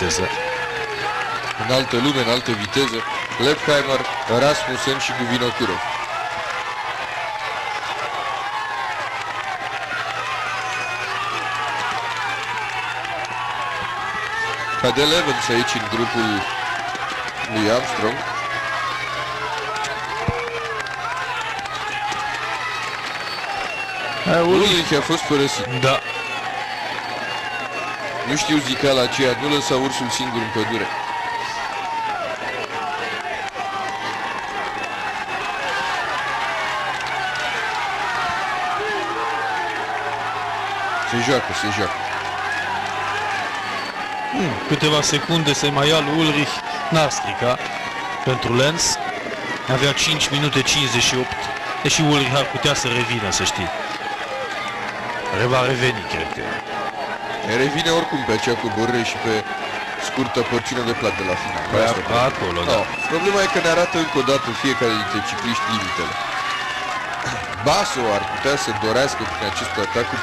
viteză. În altă lume, în altă viteză, Leipheimer, Rasmussen și cu Vinokurov. Cadel Evans aici în grupul lui Armstrong. Ulrich a fost părăsit. Da. Nu știu zicala aceea, nu lăsa ursul singur în pădure. Se joacă. Câteva secunde se mai ia lui Ulrich, n-ar strica pentru Lenz. Avea 5 minute 58, deși Ulrich ar putea să revină, să știi. Va reveni, cred că. Revine oricum pe acea coborâre și pe scurtă porțiune de plat de la final. Acolo, da. Problema e că ne arată încă o dată fiecare dintre cicliști limitele. Basso ar putea să dorească prin aceste atacuri